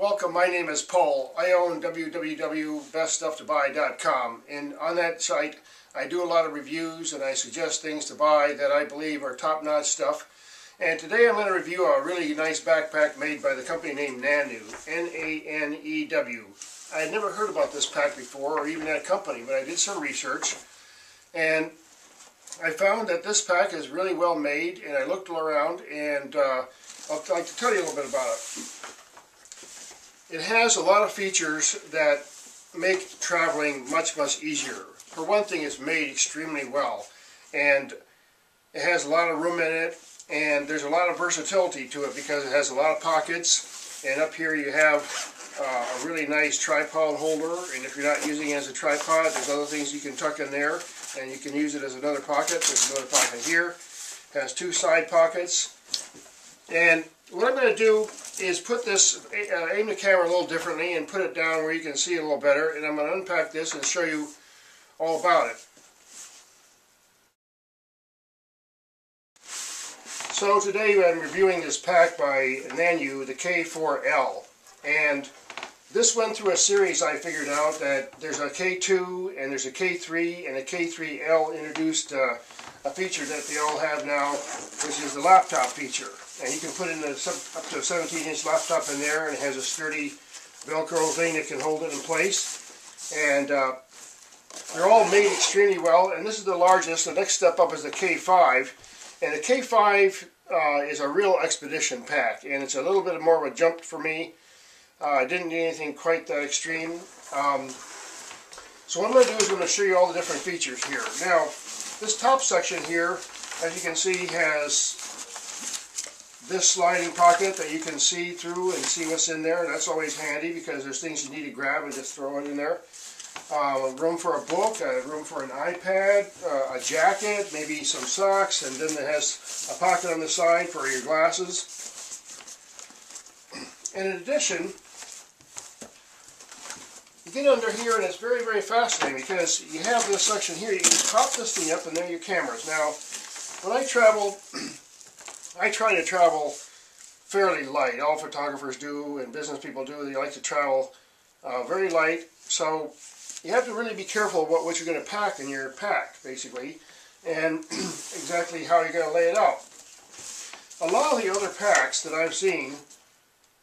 Welcome, my name is Paul. I own www.beststufftobuy.com, and on that site I do a lot of reviews and I suggest things to buy that I believe are top-notch stuff. And today I'm going to review a really nice backpack made by the company named Naneu, N-A-N-E-W. I had never heard about this pack before, or even that company, but I did some research and I found that this pack is really well made, and I looked around and I'd like to tell you a little bit about it. It has a lot of features that make traveling much easier. For one thing, it's made extremely well, and it has a lot of room in it, and there's a lot of versatility to it because it has a lot of pockets, and up here you have a really nice tripod holder, and if you're not using it as a tripod, there's other things you can tuck in there, and you can use it as another pocket. There's another pocket here. It has two side pockets, and what I'm going to do is put this, aim the camera a little differently and put it down where you can see it a little better, and I'm going to unpack this and show you all about it. So today I'm reviewing this pack by Naneu, the K4L, and this went through a series. I figured out that there's a K2 and there's a K3, and the K3L introduced a feature that they all have now, which is the laptop feature. And you can put in up to a 17-inch laptop in there, and it has a sturdy Velcro thing that can hold it in place. And they're all made extremely well, and this is the largest. The next step up is the K5, and the K5 is a real expedition pack, and it's a little bit more of a jump for me. I didn't need anything quite that extreme. So what I'm going to do is I'm going to show you all the different features here. Now, this top section here, as you can see, has this sliding pocket that you can see through and see what's in there. That's always handy because there's things you need to grab and just throw it in there. Room for a book, room for an iPad, a jacket, maybe some socks, and then it has a pocket on the side for your glasses. And in addition, you get under here and it's very fascinating because you have this section here. You can pop this thing up and there are your cameras. Now, when I travel, I try to travel fairly light. All photographers do and business people do. They like to travel very light. So you have to really be careful of what you're going to pack in your pack, basically, and exactly how you're going to lay it out. A lot of the other packs that I've seen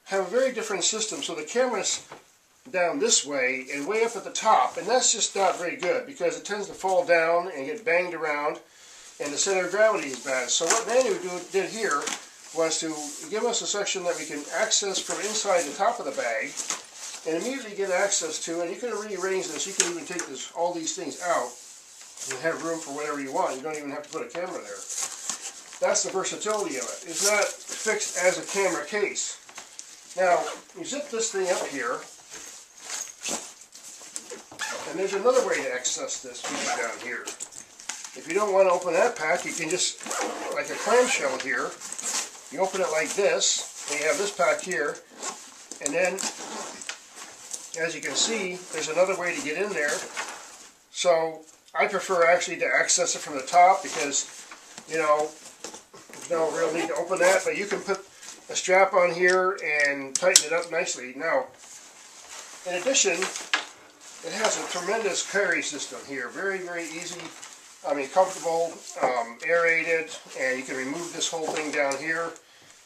have a very different system. So the camera's down this way and way up at the top, and that's just not very good because it tends to fall down and get banged around, and the center of gravity is bad. So what Naneu did here was to give us a section that we can access from inside the top of the bag and immediately get access to, and you can rearrange this. You can even take all these things out and have room for whatever you want. You don't even have to put a camera there. That's the versatility of it. It's not fixed as a camera case. Now, you zip this thing up here, and there's another way to access this feature down here. If you don't want to open that pack, you can just, like a clamshell here, you open it like this, and you have this pack here, and then, as you can see, there's another way to get in there. So, I prefer actually to access it from the top because, you know, there's no real need to open that, but you can put a strap on here and tighten it up nicely. Now, in addition, it has a tremendous carry system here. Very easy. I mean, comfortable, aerated, and you can remove this whole thing down here.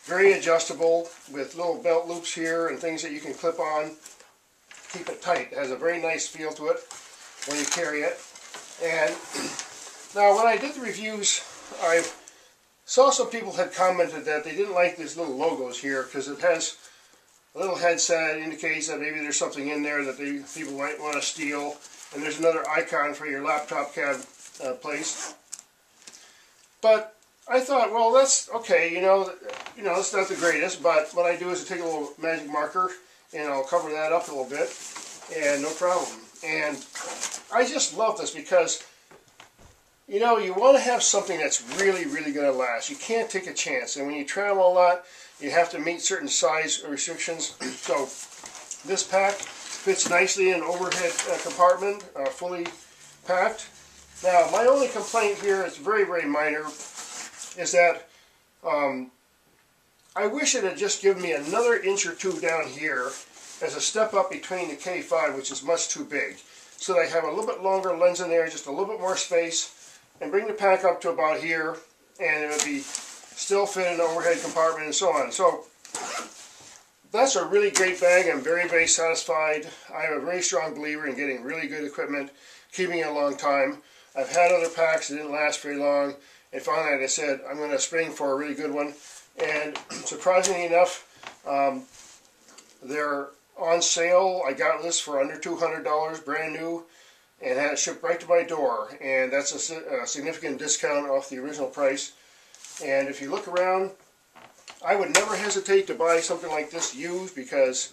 Very adjustable with little belt loops here and things that you can clip on. Keep it tight. It has a very nice feel to it when you carry it. And now when I did the reviews, I saw some people had commented that they didn't like these little logos here because it has a little headset that indicates that maybe there's something in there that people might want to steal. And there's another icon for your laptop place. But I thought, well, that's okay, you know, it's not the greatest, but what I do is I take a little magic marker and I'll cover that up a little bit, and no problem. And I just love this because, you know, you want to have something that's really going to last. You can't take a chance, and when you travel a lot, you have to meet certain size restrictions. So this pack fits nicely in an overhead compartment, fully packed. Now, my only complaint here is very minor, is that I wish it had just given me another inch or two down here as a step up between the K5, which is much too big. So that I have a little bit longer lens in there, just a little bit more space, and bring the pack up to about here, and it would be still fit in the overhead compartment and so on. So that's a really great bag. I'm very, very satisfied. I'm a very strong believer in getting really good equipment, keeping it a long time. I've had other packs that didn't last very long, and finally, like I said, I'm going to spring for a really good one. And surprisingly enough, they're on sale. I got this for under $200, brand new, and had it shipped right to my door. And that's a significant discount off the original price. And if you look around, I would never hesitate to buy something like this used, because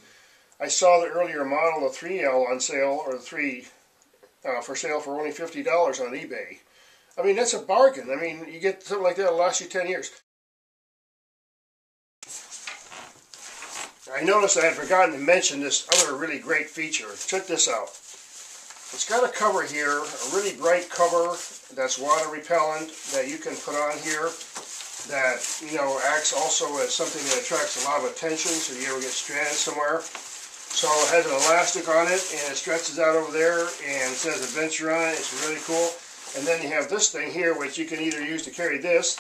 I saw the earlier model, the 3L, on sale, or the 3 for sale for only $50 on eBay. I mean, that's a bargain. I mean, you get something like that that'll last you 10 years. I noticed I had forgotten to mention this other really great feature. Check this out. It's got a cover here, a really bright cover that's water repellent that you can put on here, that, you know, acts also as something that attracts a lot of attention, so you ever get stranded somewhere. So it has an elastic on it, and it stretches out over there, and it says adventure on it. It's really cool. And then you have this thing here, which you can either use to carry this,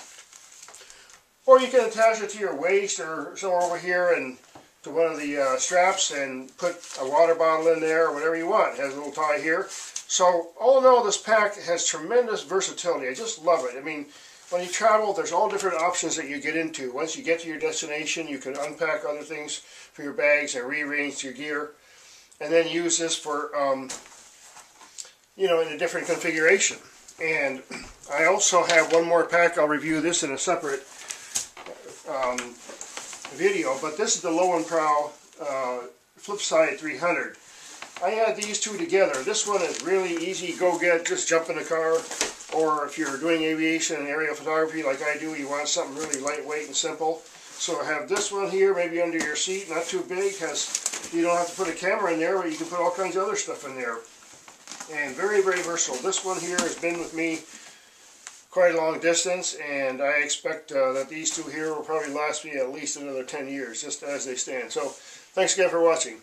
or you can attach it to your waist or somewhere over here and to one of the straps and put a water bottle in there or whatever you want. It has a little tie here. So all in all, this pack has tremendous versatility. I just love it. I mean, when you travel, there's all different options that you get into. Once you get to your destination, you can unpack other things for your bags and rearrange your gear, and then use this for, you know, in a different configuration. And I also have one more pack. I'll review this in a separate video, but this is the Lowenprow Flipside 300. I had these two together. This one is really easy, go get, just jump in the car. Or if you're doing aviation and aerial photography like I do, you want something really lightweight and simple. So I have this one here, maybe under your seat, not too big, because you don't have to put a camera in there, but you can put all kinds of other stuff in there. And very, very versatile. This one here has been with me quite a long distance, and I expect that these two here will probably last me at least another 10 years, just as they stand. So thanks again for watching.